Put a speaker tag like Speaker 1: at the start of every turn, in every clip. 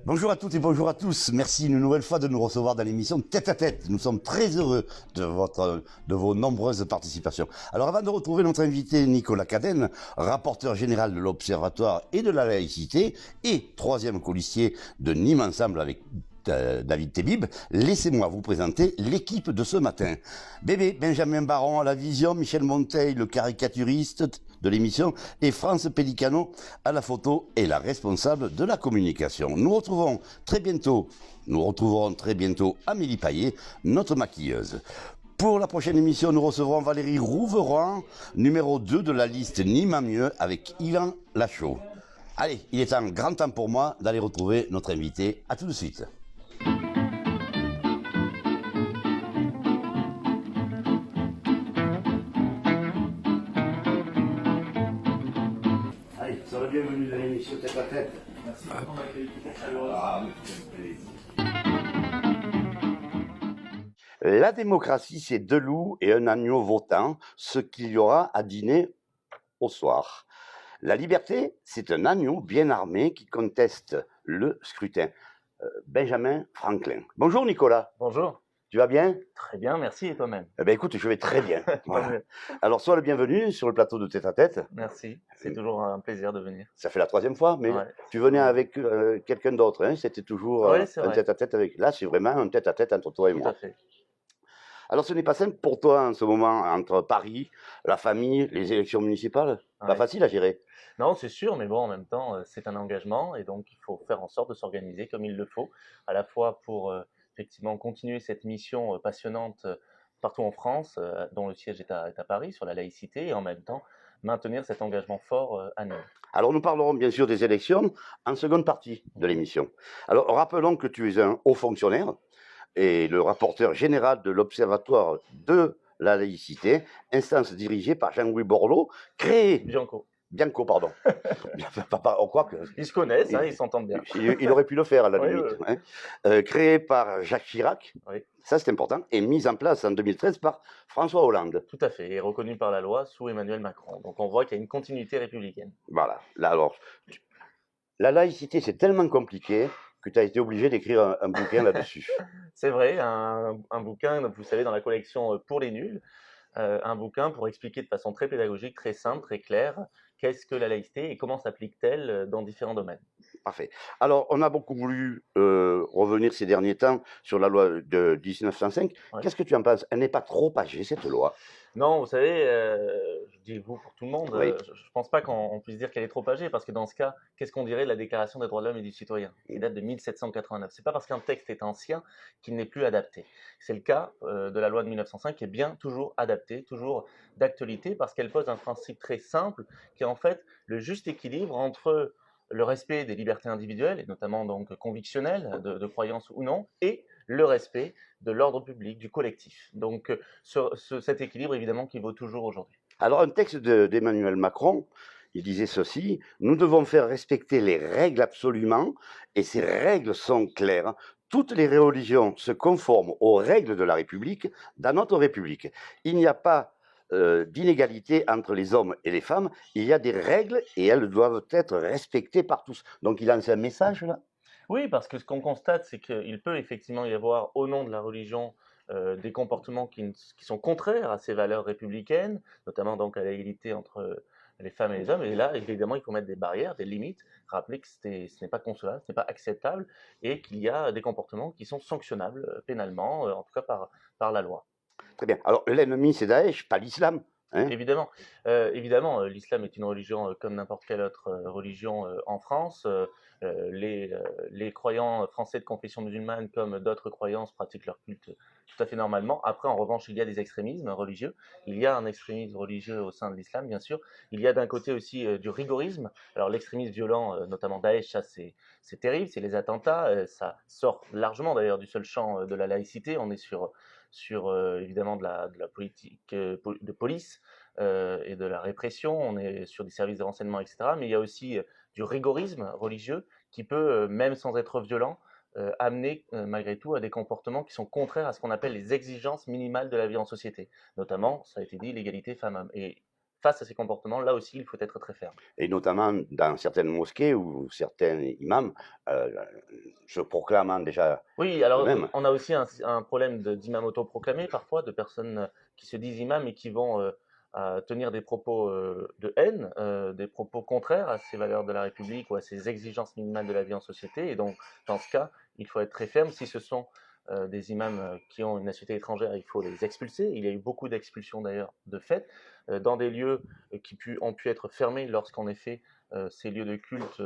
Speaker 1: Bonjour à toutes et bonjour à tous. Merci une nouvelle fois de nous recevoir dans l'émission Tête à Tête. Nous sommes très heureux de vos nombreuses participations. Alors avant de retrouver notre invité Nicolas Cadenne, rapporteur général de l'Observatoire et de la laïcité et troisième colistier de Nîmes Ensemble avec David Tébib, laissez-moi vous présenter l'équipe de ce matin. Bébé Benjamin Baron à la vision, Michel Monteil, le caricaturiste de l'émission, et France Pellicano à la photo et la responsable de la communication. Nous retrouverons très bientôt Amélie Paillet, notre maquilleuse. Pour la prochaine émission, nous recevrons Valérie Rouveroy, numéro 2 de la liste Nîmes à mieux avec Yvan Lachaud. Allez, il est grand temps pour moi d'aller retrouver notre invité. À tout de suite. Allez, sois le bienvenu dans l'émission Tête à Tête.
Speaker 2: Merci pour ton accueil.
Speaker 1: La démocratie, c'est deux loups et un agneau votant, ce qu'il y aura à dîner au soir. La liberté, c'est un agneau bien armé qui conteste le scrutin. Benjamin Franklin. Bonjour Nicolas.
Speaker 2: Bonjour.
Speaker 1: Tu vas bien?
Speaker 2: Très bien, merci. Et toi-même?
Speaker 1: Eh ben écoute, je vais très bien. Voilà. Alors, sois le bienvenu sur le plateau de Tête à Tête.
Speaker 2: Merci. C'est toujours un plaisir de venir.
Speaker 1: Ça fait la troisième fois, mais
Speaker 2: Ouais.
Speaker 1: tu venais avec quelqu'un d'autre. Hein. C'était toujours
Speaker 2: Ouais, c'est
Speaker 1: un
Speaker 2: vrai.
Speaker 1: tête à tête avec. Là, c'est vraiment un tête à tête entre toi et
Speaker 2: Tout
Speaker 1: moi.
Speaker 2: à fait.
Speaker 1: Alors, ce n'est pas simple pour toi en ce moment, entre Paris, la famille, les élections municipales. Pas
Speaker 2: Ouais.
Speaker 1: facile à gérer.
Speaker 2: Non, c'est sûr, mais bon, en même temps, c'est un engagement et donc il faut faire en sorte de s'organiser comme il le faut, à la fois pour effectivement continuer cette mission passionnante partout en France, dont le siège est à Paris, sur la laïcité, et en même temps maintenir cet engagement fort à Nîmes.
Speaker 1: Alors, nous parlerons bien sûr des élections en seconde partie de l'émission. Alors, rappelons que tu es un haut fonctionnaire et le rapporteur général de l'Observatoire de la laïcité, instance dirigée par Jean-Louis Borloo, créée... Bianco, pardon. On croit que...
Speaker 2: Ils se connaissent, hein, ils s'entendent bien.
Speaker 1: Il aurait pu le faire à la
Speaker 2: Oui,
Speaker 1: limite.
Speaker 2: oui.
Speaker 1: Hein. Créé par Jacques Chirac,
Speaker 2: Oui.
Speaker 1: ça c'est important, et mise en place en 2013 par François Hollande.
Speaker 2: Tout à fait, et reconnu par la loi sous Emmanuel Macron. Donc on voit qu'il y a une continuité républicaine.
Speaker 1: Voilà. Là, alors, la laïcité, c'est tellement compliqué que tu as été obligé d'écrire un bouquin là-dessus.
Speaker 2: C'est vrai, un bouquin, vous savez, dans la collection Pour les nuls, un bouquin pour expliquer de façon très pédagogique, très simple, très claire, qu'est-ce que la laïcité et comment s'applique-t-elle dans différents domaines.
Speaker 1: Parfait. Alors, on a beaucoup voulu revenir ces derniers temps sur la loi de 1905.
Speaker 2: Ouais.
Speaker 1: Qu'est-ce que tu en penses? Elle n'est pas trop âgée, cette loi?
Speaker 2: Non, vous savez, je dis vous pour tout le monde,
Speaker 1: Oui.
Speaker 2: je ne pense pas qu'on puisse dire qu'elle est trop âgée, parce que dans ce cas, qu'est-ce qu'on dirait de la Déclaration des droits de l'homme et du citoyen, qui date de 1789? C'est pas parce qu'un texte est ancien qu'il n'est plus adapté. C'est le cas de la loi de 1905, qui est bien toujours adaptée, toujours d'actualité, parce qu'elle pose un principe très simple, qui est en fait le juste équilibre entre le respect des libertés individuelles, et notamment donc convictionnelles, de croyance ou non, et le respect de l'ordre public, du collectif. Donc cet équilibre, évidemment, qui vaut toujours aujourd'hui.
Speaker 1: Alors, un texte d'Emmanuel Macron, il disait ceci: nous devons faire respecter les règles absolument, et ces règles sont claires. Toutes les religions se conforment aux règles de la République dans notre République. Il n'y a pas d'inégalité entre les hommes et les femmes, il y a des règles et elles doivent être respectées par tous. Donc, il lance un message là?
Speaker 2: Oui, parce que ce qu'on constate, c'est qu'il peut effectivement y avoir, au nom de la religion, des comportements qui sont contraires à ces valeurs républicaines, notamment donc à l'égalité entre les femmes et les hommes. Et là, évidemment, il faut mettre des barrières, des limites, rappeler que ce n'est pas concevable, ce n'est pas acceptable, et qu'il y a des comportements qui sont sanctionnables pénalement, en tout cas par la loi.
Speaker 1: Très bien. Alors, l'ennemi, c'est Daesh, pas l'islam. Hein?
Speaker 2: Évidemment, l'islam est une religion comme n'importe quelle autre religion en France. Les croyants français de confession musulmane, comme d'autres croyances, pratiquent leur culte tout à fait normalement. Après, en revanche, il y a des extrémismes religieux. Il y a un extrémisme religieux au sein de l'islam, bien sûr. Il y a d'un côté aussi du rigorisme. Alors, l'extrémisme violent, notamment Daesh, ça c'est terrible, c'est les attentats. Ça sort largement d'ailleurs du seul champ de la laïcité. On est sur évidemment de la politique de police et de la répression, on est sur des services de renseignement, etc. Mais il y a aussi du rigorisme religieux qui peut, même sans être violent, amener malgré tout à des comportements qui sont contraires à ce qu'on appelle les exigences minimales de la vie en société. Notamment, ça a été dit, l'égalité femmes-hommes. Et face à ces comportements, là aussi, il faut être très ferme.
Speaker 1: Et notamment dans certaines mosquées où certains imams euh, se proclamant déjà
Speaker 2: Oui, alors
Speaker 1: eux-mêmes.
Speaker 2: on a aussi un problème d'imams autoproclamés parfois, de personnes qui se disent imams et qui vont tenir des propos de haine, des propos contraires à ces valeurs de la République ou à ces exigences minimales de la vie en société. Et donc, dans ce cas, il faut être très ferme. Si ce sont des imams qui ont une nationalité étrangère, il faut les expulser. Il y a eu beaucoup d'expulsions d'ailleurs de fait, dans des lieux ont pu être fermés lorsqu'en effet ces lieux de culte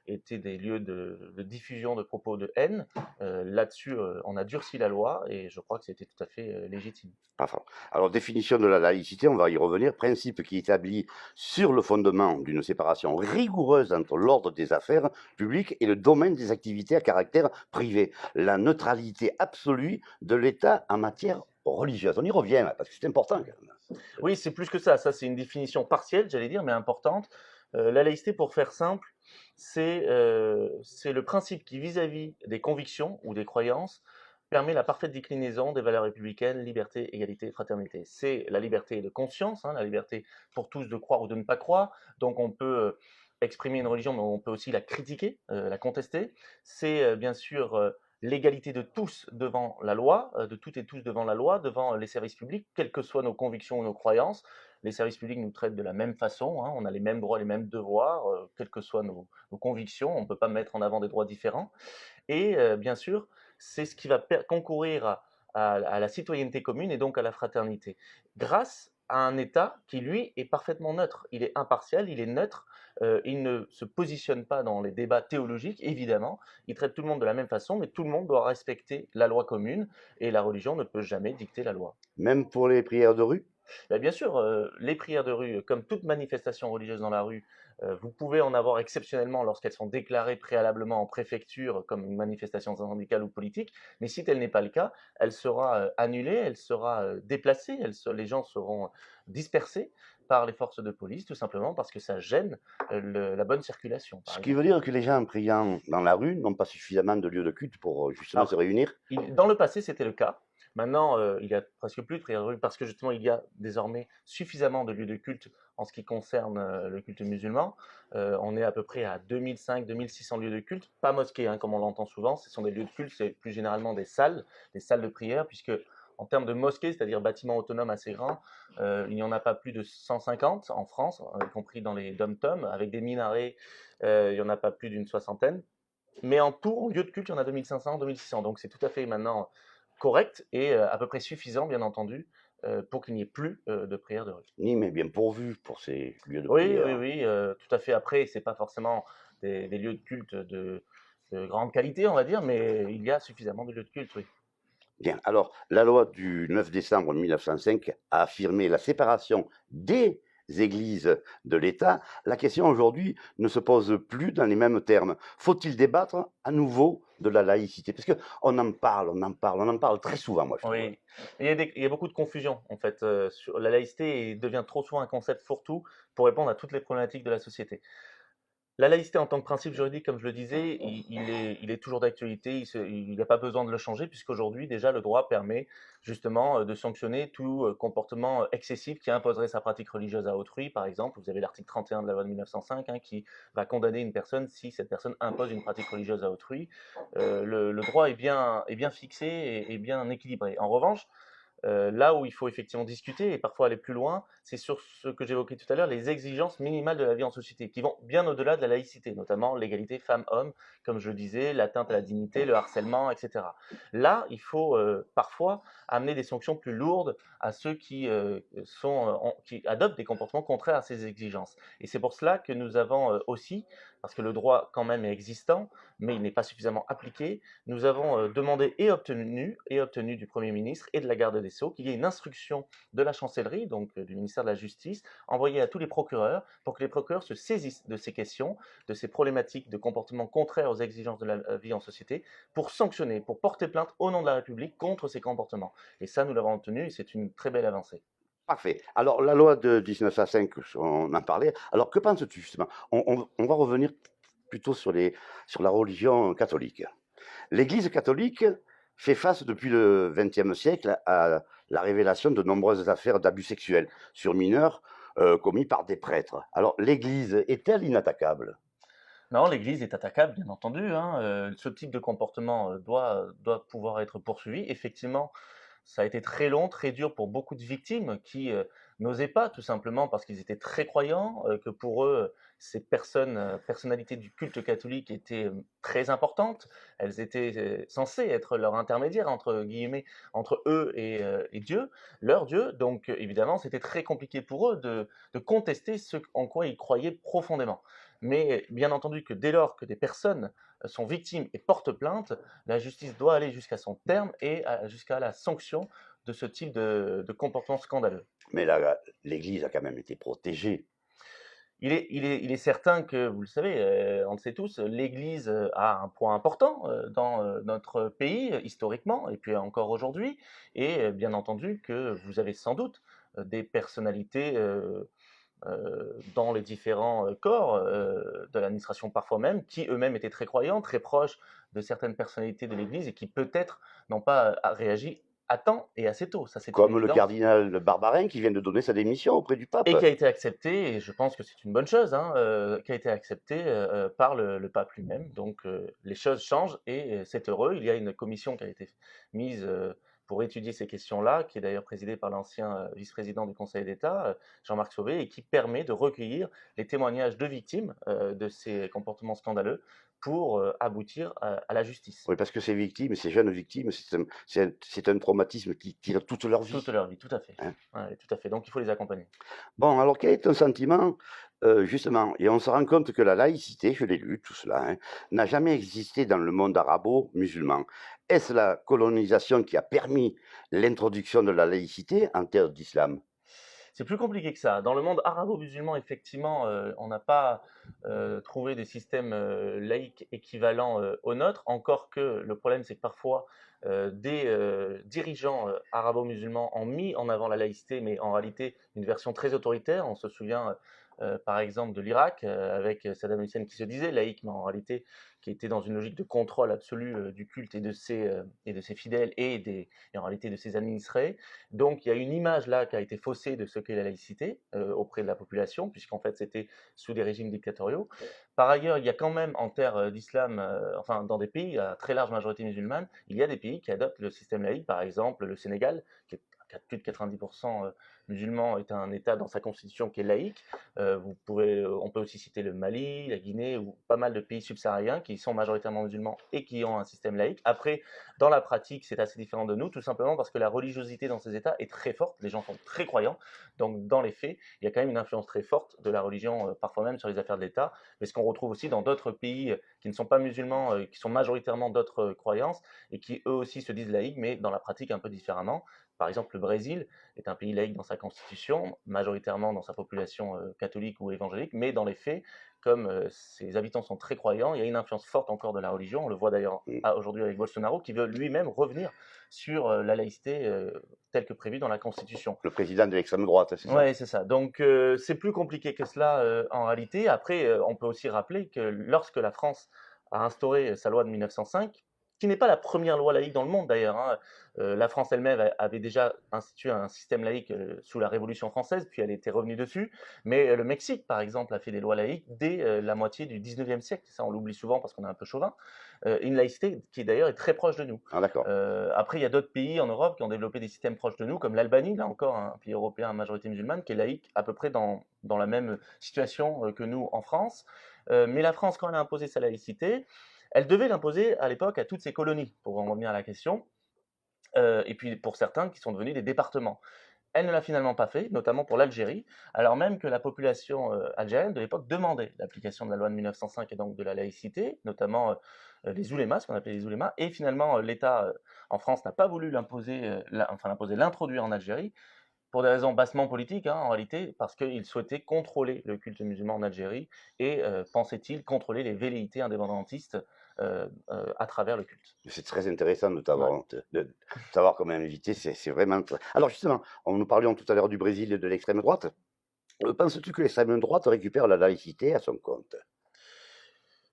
Speaker 2: étaient des lieux de diffusion de propos de haine. Là-dessus, on a durci la loi et je crois que c'était tout à fait légitime.
Speaker 1: Enfin, alors, définition de la laïcité, on va y revenir. Principe qui établit sur le fondement d'une séparation rigoureuse entre l'ordre des affaires publiques et le domaine des activités à caractère privé. La neutralité absolue de l'État en matière religieuse. On y revient, parce que c'est important quand même.
Speaker 2: Oui, c'est plus que ça. Ça, c'est une définition partielle, j'allais dire, mais importante. La laïcité, pour faire simple, c'est le principe qui, vis-à-vis des convictions ou des croyances, permet la parfaite déclinaison des valeurs républicaines, liberté, égalité et fraternité. C'est la liberté de conscience, hein, la liberté pour tous de croire ou de ne pas croire. Donc on peut exprimer une religion, mais on peut aussi la critiquer, la contester. C'est bien sûr l'égalité de tous devant la loi, de toutes et tous devant la loi, devant les services publics, quelles que soient nos convictions ou nos croyances. Les services publics nous traitent de la même façon, hein, on a les mêmes droits, les mêmes devoirs, quelles que soient nos convictions, on ne peut pas mettre en avant des droits différents. Et bien sûr, c'est ce qui va concourir à la citoyenneté commune et donc à la fraternité, grâce à un État qui, lui, est parfaitement neutre. Il est impartial, il est neutre, il ne se positionne pas dans les débats théologiques, évidemment. Il traite tout le monde de la même façon, mais tout le monde doit respecter la loi commune et la religion ne peut jamais dicter la loi.
Speaker 1: Même pour les prières de rue?
Speaker 2: Ben, bien sûr, les prières de rue, comme toute manifestation religieuse dans la rue, vous pouvez en avoir exceptionnellement lorsqu'elles sont déclarées préalablement en préfecture comme une manifestation syndicale ou politique, mais si tel n'est pas le cas, elle sera annulée, elle sera déplacée, les gens seront dispersés par les forces de police, tout simplement parce que ça gêne la bonne circulation, par
Speaker 1: Ce qui
Speaker 2: exemple.
Speaker 1: veut dire que les gens priant dans la rue n'ont pas suffisamment de lieux de culte pour justement se
Speaker 2: Alors,
Speaker 1: réunir.
Speaker 2: dans le passé, c'était le cas. Maintenant, il y a presque plus de prières de rue parce que justement, il y a désormais suffisamment de lieux de culte en ce qui concerne le culte musulman. On est à peu près à 2500-2600 lieux de culte, pas mosquées, hein, comme on l'entend souvent. Ce sont des lieux de culte, c'est plus généralement des salles de prière, puisque en termes de mosquées, c'est-à-dire bâtiments autonomes assez grands, il n'y en a pas plus de 150 en France, y compris dans les dom-toms, avec des minarets, il n'y en a pas plus d'une soixantaine. Mais en tout, en lieu de culte, il y en a 2500, 2600. Donc c'est tout à fait maintenant correct et à peu près suffisant, bien entendu, pour qu'il n'y ait plus de prière de rue.
Speaker 1: Ni mais bien pourvu pour ces lieux de
Speaker 2: Oui, oui,
Speaker 1: prière.
Speaker 2: oui, tout à fait. Après, c'est pas forcément des lieux de culte de grande qualité, on va dire, mais il y a suffisamment de lieux de culte, oui.
Speaker 1: Bien, alors, la loi du 9 décembre 1905 a affirmé la séparation des églises de l'État. La question aujourd'hui ne se pose plus dans les mêmes termes. Faut-il débattre à nouveau de la laïcité? Parce qu'on en parle, on en parle très souvent, moi, je trouve.
Speaker 2: Oui, il y a beaucoup de confusion en fait sur la laïcité devient trop souvent un concept fourre-tout pour répondre à toutes les problématiques de la société. La laïcité en tant que principe juridique, comme je le disais, il est toujours d'actualité, il n'y a pas besoin de le changer, puisqu'aujourd'hui, déjà, le droit permet justement de sanctionner tout comportement excessif qui imposerait sa pratique religieuse à autrui. Par exemple, vous avez l'article 31 de la loi de 1905 hein, qui va condamner une personne si cette personne impose une pratique religieuse à autrui. Le droit est bien fixé et bien équilibré. En revanche, là où il faut effectivement discuter et parfois aller plus loin, c'est sur ce que j'évoquais tout à l'heure, les exigences minimales de la vie en société, qui vont bien au-delà de la laïcité, notamment l'égalité femmes-hommes, comme je le disais, l'atteinte à la dignité, le harcèlement, etc. Là, il faut parfois amener des sanctions plus lourdes à ceux qui adoptent des comportements contraires à ces exigences. Et c'est pour cela que nous avons aussi, parce que le droit quand même est existant, mais il n'est pas suffisamment appliqué, nous avons demandé et obtenu du Premier ministre et de la garde des Sceaux qu'il y ait une instruction de la chancellerie, donc du ministère de la Justice, envoyée à tous les procureurs pour que les procureurs se saisissent de ces questions, de ces problématiques de comportements contraires aux exigences de la vie en société, pour sanctionner, pour porter plainte au nom de la République contre ces comportements. Et ça, nous l'avons obtenu et c'est une très belle avancée.
Speaker 1: Parfait. Alors, la loi de 1905, on en parlait. Alors, que penses-tu justement? On va revenir plutôt sur la religion catholique. L'Église catholique fait face depuis le XXe siècle à la révélation de nombreuses affaires d'abus sexuels sur mineurs, commis par des prêtres. Alors, l'Église est-elle inattaquable?
Speaker 2: Non, l'Église est attaquable, bien entendu, hein, ce type de comportement, doit pouvoir être poursuivi. Effectivement, ça a été très long, très dur pour beaucoup de victimes qui, n'osaient pas, tout simplement parce qu'ils étaient très croyants, que pour eux, ces personnalités du culte catholique étaient, très importantes. Elles étaient, censées être leur «intermédiaire» entre guillemets, entre eux et Dieu, leur Dieu. Donc, évidemment, c'était très compliqué pour eux de contester ce en quoi ils croyaient profondément. Mais bien entendu que dès lors que des personnes sont victimes et portent plainte, la justice doit aller jusqu'à son terme et jusqu'à la sanction de ce type de comportement scandaleux.
Speaker 1: Mais là, l'Église a quand même été protégée.
Speaker 2: Il est certain que, vous le savez, on le sait tous, l'Église a un poids important dans notre pays, historiquement, et puis encore aujourd'hui. Et bien entendu que vous avez sans doute des personnalités dans les différents corps de l'administration parfois même, qui eux-mêmes étaient très croyants, très proches de certaines personnalités de l'Église et qui peut-être n'ont pas réagi à temps et assez tôt, ça c'est une
Speaker 1: Comme le
Speaker 2: évidence,
Speaker 1: cardinal Barbarin qui vient de donner sa démission auprès du
Speaker 2: et qui
Speaker 1: pape.
Speaker 2: a été accepté, et je pense que c'est une bonne chose, hein, qui a été accepté par le pape lui-même. Donc les choses changent et c'est heureux. Il y a une commission qui a été mise pour étudier ces questions-là, qui est d'ailleurs présidée par l'ancien vice-président du Conseil d'État, Jean-Marc Sauvé, et qui permet de recueillir les témoignages de victimes de ces comportements scandaleux pour aboutir à la justice.
Speaker 1: Oui, parce que ces victimes, ces jeunes victimes, c'est un traumatisme qui tire toute leur
Speaker 2: Toute
Speaker 1: vie.
Speaker 2: leur vie, tout à fait.
Speaker 1: Hein.
Speaker 2: Ouais, tout à fait. Donc il faut les accompagner.
Speaker 1: Bon, alors quel est ton sentiment, justement, et on se rend compte que la laïcité, je l'ai lu, tout cela, hein, n'a jamais existé dans le monde arabo-musulman. Est-ce la colonisation qui a permis l'introduction de la laïcité en terre d'islam?
Speaker 2: C'est plus compliqué que ça. Dans le monde arabo-musulman, effectivement, on n'a pas trouvé des systèmes laïques équivalents aux nôtres, encore que le problème, c'est que parfois, des dirigeants arabo-musulmans ont mis en avant la laïcité, mais en réalité, une version très autoritaire. On se souvient, par exemple, de l'Irak, avec Saddam Hussein qui se disait laïque, mais en réalité, qui était dans une logique de contrôle absolu du culte et de ses fidèles et en réalité de ses administrés. Donc il y a une image là qui a été faussée de ce qu'est la laïcité auprès de la population, puisqu'en fait c'était sous des régimes dictatoriaux. Par ailleurs, il y a quand même en terre d'islam, enfin dans des pays à très large majorité musulmane, il y a des pays qui adoptent le système laïque, par exemple le Sénégal, qui a plus de 90% musulmans, est un État dans sa constitution qui est laïque. On peut aussi citer le Mali, la Guinée, ou pas mal de pays subsahariens qui sont majoritairement musulmans et qui ont un système laïque. Après, dans la pratique, c'est assez différent de nous, tout simplement parce que la religiosité dans ces États est très forte, les gens sont très croyants, donc dans les faits, il y a quand même une influence très forte de la religion, parfois même sur les affaires de l'État, mais ce qu'on retrouve aussi dans d'autres pays qui ne sont pas musulmans, qui sont majoritairement d'autres croyances, et qui eux aussi se disent laïcs, mais dans la pratique un peu différemment. Par exemple, le Brésil est un pays laïque dans sa constitution, majoritairement dans sa population catholique ou évangélique, mais dans les faits, comme ses habitants sont très croyants, il y a une influence forte encore de la religion. On le voit d'ailleurs aujourd'hui avec Bolsonaro, qui veut lui-même revenir sur la laïcité telle que prévue dans la Constitution.
Speaker 1: Le président de l'extrême droite, c'est ça?
Speaker 2: Oui, c'est ça. Donc c'est plus compliqué que cela en réalité. Après, on peut aussi rappeler que lorsque la France a instauré sa loi de 1905, qui n'est pas la première loi laïque dans le monde d'ailleurs, hein, la France elle-même avait déjà institué un système laïque sous la Révolution française, puis elle était revenue dessus. Mais le Mexique, par exemple, a fait des lois laïques dès la moitié du 19e siècle. Ça, on l'oublie souvent parce qu'on est un peu chauvin. Une laïcité qui d'ailleurs est très proche de nous.
Speaker 1: Ah, d'accord.
Speaker 2: Après, il y a d'autres pays en Europe qui ont développé des systèmes proches de nous, comme l'Albanie, là encore, un pays européen à majorité musulmane, qui est laïque à peu près dans la même situation que nous en France. Mais la France, quand elle a imposé sa laïcité, elle devait l'imposer à l'époque à toutes ses colonies, pour en revenir à la question, et puis pour certains qui sont devenus des départements. Elle ne l'a finalement pas fait, notamment pour l'Algérie, alors même que la population algérienne de l'époque demandait l'application de la loi de 1905 et donc de la laïcité, notamment les oulémas, ce qu'on appelait les oulémas, et finalement l'État en France n'a pas voulu l'introduire en Algérie, pour des raisons bassement politiques, hein, en réalité, parce qu'il souhaitait contrôler le culte musulman en Algérie et, pensait-il, contrôler les velléités indépendantistes à travers le culte.
Speaker 1: C'est très intéressant de
Speaker 2: Ouais.
Speaker 1: t'avoir, de t'avoir comme invité, c'est vraiment Alors justement, nous parlions tout à l'heure du Brésil et de l'extrême droite. Penses-tu que l'extrême droite récupère la laïcité à son compte?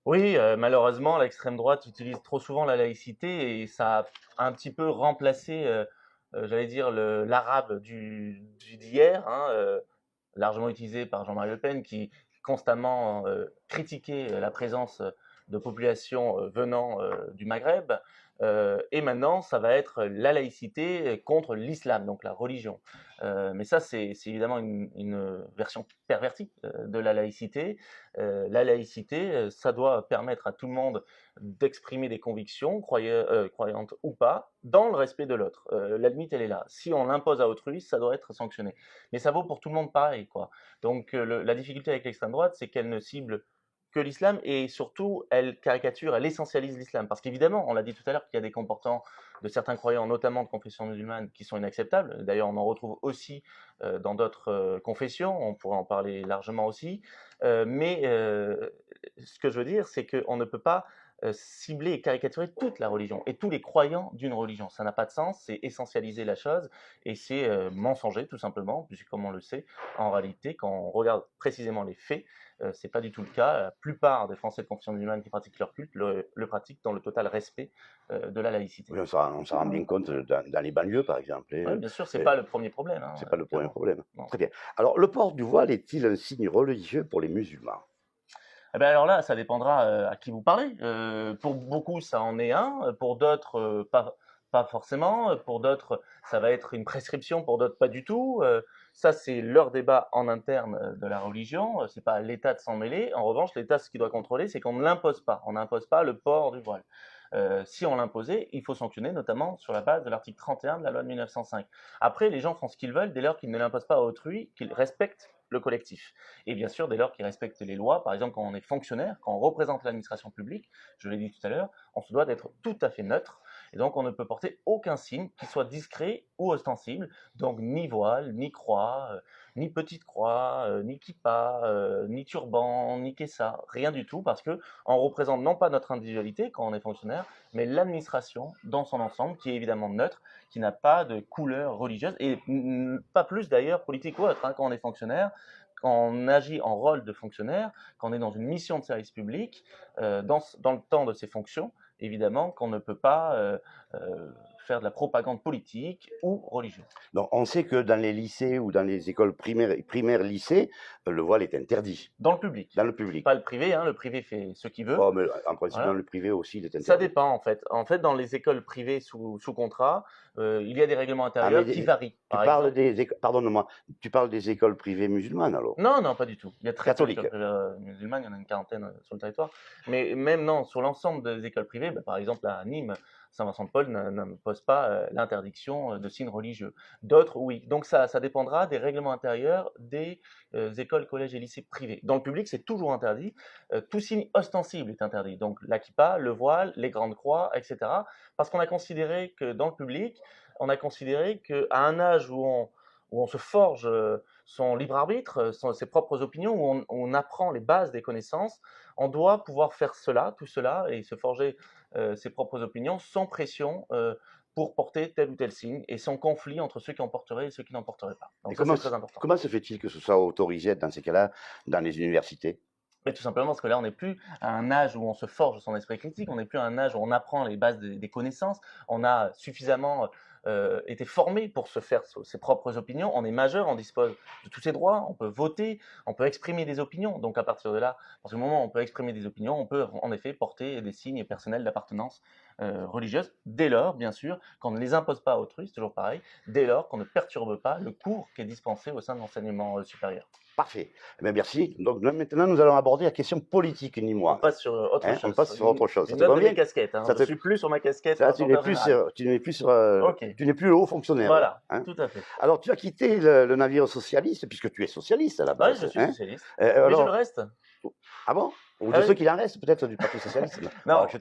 Speaker 2: Oui, malheureusement, l'extrême droite utilise trop souvent la laïcité et ça a un petit peu remplacé, j'allais dire, l'arabe d'hier, hein, largement utilisé par Jean-Marie Le Pen, qui constamment critiquait la présence de populations venant du Maghreb. Et maintenant, ça va être la laïcité contre l'islam, donc la religion. Mais ça, c'est évidemment une version pervertie de la laïcité. La laïcité, ça doit permettre à tout le monde d'exprimer des convictions, croyantes ou pas, dans le respect de l'autre. La limite, elle est là. Si on l'impose à autrui, ça doit être sanctionné. Mais ça vaut pour tout le monde pareil, quoi. Donc la difficulté avec l'extrême droite, c'est qu'elle ne cible que l'islam et surtout elle caricature, elle essentialise l'islam. Parce qu'évidemment, on l'a dit tout à l'heure, qu'il y a des comportements de certains croyants, notamment de confession musulmane, qui sont inacceptables. D'ailleurs, on en retrouve aussi dans d'autres confessions, on pourrait en parler largement aussi. Ce que je veux dire, c'est qu'on ne peut pas cibler et caricaturer toute la religion et tous les croyants d'une religion. Ça n'a pas de sens, c'est essentialiser la chose et c'est mensonger tout simplement, puisque comme on le sait, en réalité, quand on regarde précisément les faits, ce n'est pas du tout le cas. La plupart des Français de confession musulmane qui pratiquent leur culte le pratiquent dans le total respect de la laïcité.
Speaker 1: Oui, on s'en rend bien compte dans les banlieues, par exemple.
Speaker 2: Oui, bien sûr, ce n'est pas le premier problème. Hein,
Speaker 1: c'est pas le premier
Speaker 2: clairement.
Speaker 1: problème.
Speaker 2: Non.
Speaker 1: Très bien. Alors, le port du voile est-il un signe religieux pour les musulmans?
Speaker 2: Eh ben alors là, ça dépendra à qui vous parlez. Pour beaucoup, ça en est un. Pour d'autres, pas forcément. Pour d'autres, ça va être une prescription. Pour d'autres, pas du tout. Ça, c'est leur débat en interne de la religion. C'est pas à l'État de s'en mêler. En revanche, l'État, ce qu'il doit contrôler, c'est qu'on ne l'impose pas. On n'impose pas le port du voile. Si on l'imposait, il faut sanctionner, notamment sur la base de l'article 31 de la loi de 1905. Après, les gens font ce qu'ils veulent dès lors qu'ils ne l'imposent pas à autrui, qu'ils respectent le collectif. Et bien sûr, dès lors qu'ils respectent les lois, par exemple quand on est fonctionnaire, quand on représente l'administration publique, je l'ai dit tout à l'heure, on se doit d'être tout à fait neutre, et donc on ne peut porter aucun signe qui soit discret ou ostensible, donc ni voile, ni croix, ni petite croix, ni kippa, ni turban, ni kessa, rien du tout, parce que on représente non pas notre individualité quand on est fonctionnaire, mais l'administration dans son ensemble, qui est évidemment neutre, qui n'a pas de couleur religieuse, et pas plus d'ailleurs politique ou autre, hein, quand on est fonctionnaire, quand on agit en rôle de fonctionnaire, quand on est dans une mission de service public, dans le temps de ses fonctions, évidemment qu'on ne peut pas faire de la propagande politique ou religieuse.
Speaker 1: Donc, on sait que dans les lycées ou dans les écoles primaires lycées, le voile est interdit.
Speaker 2: Dans le public.
Speaker 1: Dans le public.
Speaker 2: Pas le privé, hein, le privé fait ce qu'il veut.
Speaker 1: Oh, mais en principe,
Speaker 2: Voilà.
Speaker 1: dans le privé aussi, il est interdit.
Speaker 2: Ça dépend en fait. En fait, dans les écoles privées sous contrat, il y a des règlements intérieurs qui varient.
Speaker 1: Pardonne-moi, tu parles des écoles privées musulmanes alors?
Speaker 2: Non, non, pas du tout. Il y a très peu
Speaker 1: Catholiques.
Speaker 2: d'écoles privées musulmanes, il y en a une quarantaine sur le territoire. Mais même non, sur l'ensemble des écoles privées, par exemple à Nîmes, Saint-Vincent-de-Paul n'impose pas l'interdiction de signes religieux. D'autres, oui. Donc ça dépendra des règlements intérieurs des écoles, collèges et lycées privés. Dans le public, c'est toujours interdit. Tout signe ostensible est interdit. Donc la kippa, le voile, les grandes croix, etc. Parce qu'on a considéré que dans le public, on a considéré qu'à un âge où on se forge son libre arbitre, ses propres opinions, où on apprend les bases des connaissances, on doit pouvoir faire tout cela, et se forger ses propres opinions sans pression pour porter tel ou tel signe, et sans conflit entre ceux qui en porteraient et ceux qui n'en porteraient pas. Donc ça, c'est très important.
Speaker 1: Comment se fait-il que ce soit autorisé dans ces cas-là dans les universités?
Speaker 2: Mais tout simplement parce que là, on n'est plus à un âge où on se forge son esprit critique, on n'est plus à un âge où on apprend les bases des connaissances, on a suffisamment été formé pour se faire ses propres opinions, on est majeur, on dispose de tous ses droits, on peut voter, on peut exprimer des opinions. Donc à partir de là, à partir du moment où on peut exprimer des opinions, on peut en effet porter des signes personnels d'appartenance religieuse, dès lors, bien sûr, qu'on ne les impose pas à autrui, c'est toujours pareil, dès lors qu'on ne perturbe pas le cours qui est dispensé au sein de l'enseignement supérieur.
Speaker 1: Parfait. Eh bien, merci. Donc maintenant, nous allons aborder la question politique nîmoise.
Speaker 2: On passe sur autre chose.
Speaker 1: On passe sur autre chose.
Speaker 2: Une autre de mes casquettes. Je ne suis plus sur ma casquette.
Speaker 1: Là, tu n'es plus le haut fonctionnaire.
Speaker 2: Voilà, tout à fait.
Speaker 1: Alors, tu as quitté le navire socialiste, puisque tu es socialiste à la base.
Speaker 2: Oui, je suis socialiste.
Speaker 1: Mais
Speaker 2: je le reste.
Speaker 1: Ah bon? Ou de ceux qui en restent, peut-être, du Parti socialiste?
Speaker 2: Non, je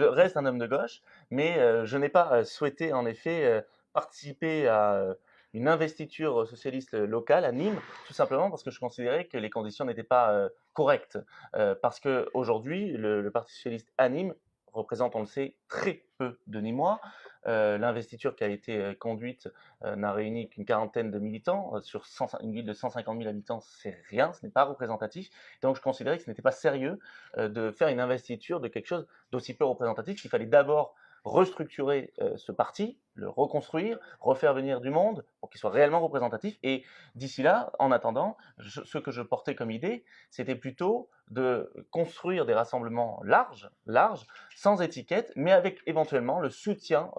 Speaker 2: reste un homme de gauche, mais je n'ai pas souhaité, en effet, participer à une investiture socialiste locale à Nîmes, tout simplement parce que je considérais que les conditions n'étaient pas correctes. Parce qu'aujourd'hui, le Parti socialiste à Nîmes représente, on le sait, très peu de Nîmois. L'investiture qui a été conduite n'a réuni qu'une quarantaine de militants. Sur une ville de 150 000 habitants, c'est rien, ce n'est pas représentatif. Donc je considérais que ce n'était pas sérieux de faire une investiture de quelque chose d'aussi peu représentatif, qu'il fallait d'abord restructurer ce parti, le reconstruire, refaire venir du monde pour qu'il soit réellement représentatif. Et d'ici là, en attendant, ce que je portais comme idée, c'était plutôt de construire des rassemblements larges, sans étiquette, mais avec éventuellement le soutien,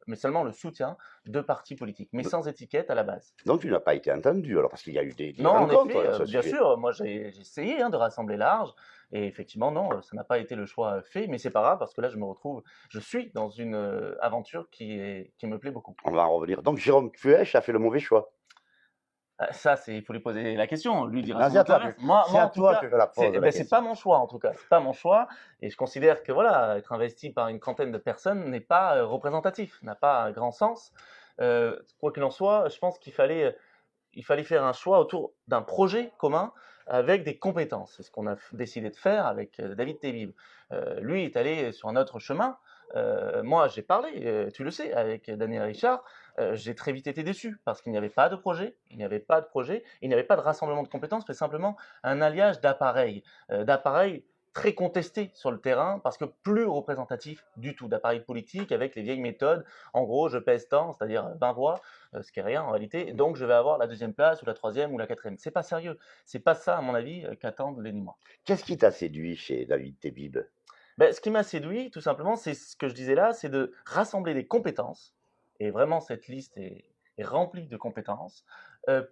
Speaker 2: mais seulement le soutien de partis politiques, mais sans étiquette à la base.
Speaker 1: Donc tu n'as pas été entendu, alors, parce qu'il y a eu des
Speaker 2: Non, en
Speaker 1: rencontres.
Speaker 2: effet, bien sûr, moi j'ai essayé de rassembler large, et effectivement, non, ça n'a pas été le choix fait, mais c'est pas grave, parce que là, je suis dans une aventure qui me plaît beaucoup.
Speaker 1: On va en revenir. Donc Jérôme Fuesch a fait le mauvais choix.
Speaker 2: Ça, il faut lui poser la question, lui dira
Speaker 1: C'est à toi que je la pose.
Speaker 2: C'est pas mon choix, en tout cas, c'est pas mon choix, et je considère que voilà, être investi par une trentaine de personnes n'est pas représentatif, n'a pas un grand sens. Quoi qu'il en soit, je pense qu'il fallait faire un choix autour d'un projet commun avec des compétences. C'est ce qu'on a décidé de faire avec David Tebib. Lui est allé sur un autre chemin. Moi, j'ai parlé, tu le sais, avec Daniel Richard. J'ai très vite été déçu parce qu'il n'y avait pas de projet, il n'y avait pas de rassemblement de compétences, mais simplement un alliage d'appareils, très contestés sur le terrain parce que plus représentatifs du tout, d'appareils politiques avec les vieilles méthodes. En gros, je pèse tant, c'est-à-dire 20 voix, ce qui est rien en réalité, donc je vais avoir la 2e place ou la 3e ou la 4e. C'est pas sérieux, c'est pas ça à mon avis qu'attendent les Nîmois.
Speaker 1: Qu'est-ce qui t'a séduit chez David Tebib?
Speaker 2: Ce qui m'a séduit, tout simplement, c'est ce que je disais là, c'est de rassembler des compétences, et vraiment cette liste est remplie de compétences,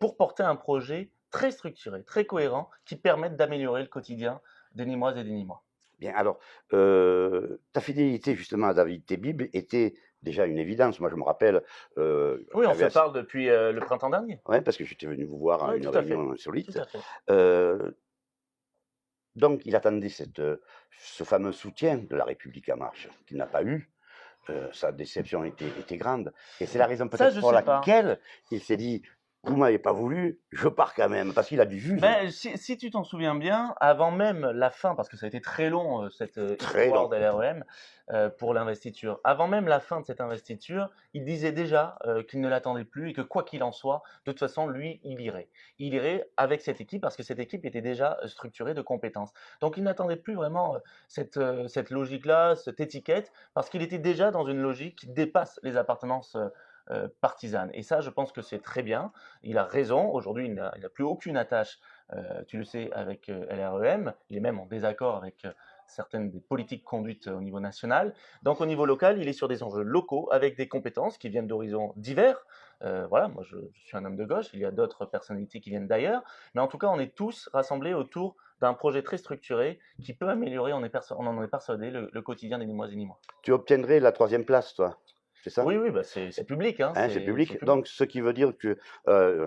Speaker 2: pour porter un projet très structuré, très cohérent, qui permette d'améliorer le quotidien des Nîmoises et des Nîmois.
Speaker 1: Bien, alors, ta fidélité justement à David Tebib était déjà une évidence. Moi, je me rappelle.
Speaker 2: Oui, on se parle depuis le printemps dernier.
Speaker 1: Oui, parce que j'étais venu vous voir à
Speaker 2: Oui,
Speaker 1: une
Speaker 2: tout à
Speaker 1: réunion
Speaker 2: fait.
Speaker 1: insolite.
Speaker 2: Tout à fait.
Speaker 1: Donc, il attendait ce fameux soutien de La République En Marche, qu'il n'a pas eu. Sa déception était grande. Et c'est la raison peut-être pour laquelle il s'est dit, vous m'avez pas voulu, je pars quand même, parce qu'il a dû juger.
Speaker 2: Si tu t'en souviens bien, avant même la fin, parce que ça a été très long, cette histoire de LREM pour l'investiture, avant même la fin de cette investiture, il disait déjà qu'il ne l'attendait plus et que quoi qu'il en soit, de toute façon, lui, il irait. Il irait avec cette équipe parce que cette équipe était déjà structurée de compétences. Donc, il n'attendait plus vraiment cette logique-là, cette étiquette, parce qu'il était déjà dans une logique qui dépasse les appartenances partisane. Et ça, je pense que c'est très bien. Il a raison. Aujourd'hui, il n'a plus aucune attache, tu le sais, avec LREM. Il est même en désaccord avec certaines des politiques conduites au niveau national. Donc, au niveau local, il est sur des enjeux locaux avec des compétences qui viennent d'horizons divers. Voilà, moi, je suis un homme de gauche. Il y a d'autres personnalités qui viennent d'ailleurs. Mais en tout cas, on est tous rassemblés autour d'un projet très structuré qui peut améliorer, on en est persuadé, le quotidien des Nîmoises et Nîmois.
Speaker 1: Tu obtiendrais la 3e place, toi? C'est ça?
Speaker 2: Oui, c'est public.
Speaker 1: C'est public. Donc, ce qui veut dire que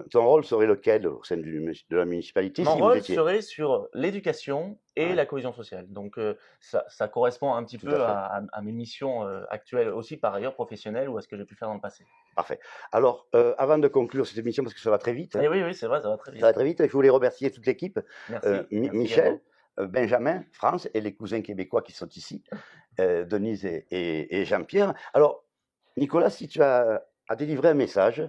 Speaker 1: ton rôle serait lequel au sein de la municipalité?
Speaker 2: Mon rôle serait sur l'éducation et la cohésion sociale. Donc, ça correspond un petit peu à mes missions actuelles aussi, par ailleurs, professionnelles, ou à ce que j'ai pu faire dans le passé.
Speaker 1: Parfait. Alors, avant de conclure cette émission, parce que ça va très vite.
Speaker 2: Oui, c'est vrai, ça va très vite.
Speaker 1: Ça va très vite. Je voulais remercier toute l'équipe.
Speaker 2: Merci.
Speaker 1: Michel, Benjamin, France et les cousins québécois qui sont ici, Denise et Jean-Pierre. Alors, Nicolas, si tu as à délivrer un message,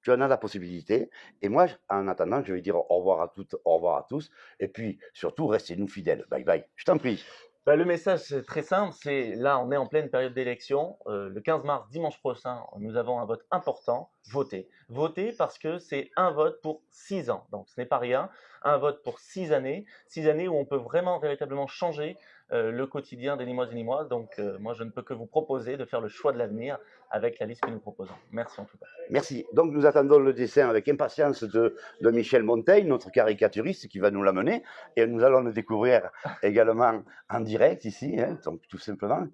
Speaker 1: tu en as la possibilité. Et moi, en attendant, je vais dire au revoir à toutes, au revoir à tous. Et puis, surtout, restez-nous fidèles. Bye bye. Je t'en prie.
Speaker 2: Le message, c'est très simple. Là, on est en pleine période d'élection. Le 15 mars, dimanche prochain, nous avons un vote important. Votez. Votez parce que c'est un vote pour 6 ans. Donc, ce n'est pas rien. Un vote pour 6 années. 6 années où on peut vraiment, véritablement changer le quotidien des Nîmoises et Nîmois. Donc, moi, je ne peux que vous proposer de faire le choix de l'avenir avec la liste que nous proposons. Merci en tout cas.
Speaker 1: Merci. Donc, nous attendons le dessin avec impatience de Michel Montaigne, notre caricaturiste qui va nous l'amener. Et nous allons le découvrir également en direct ici, donc tout simplement.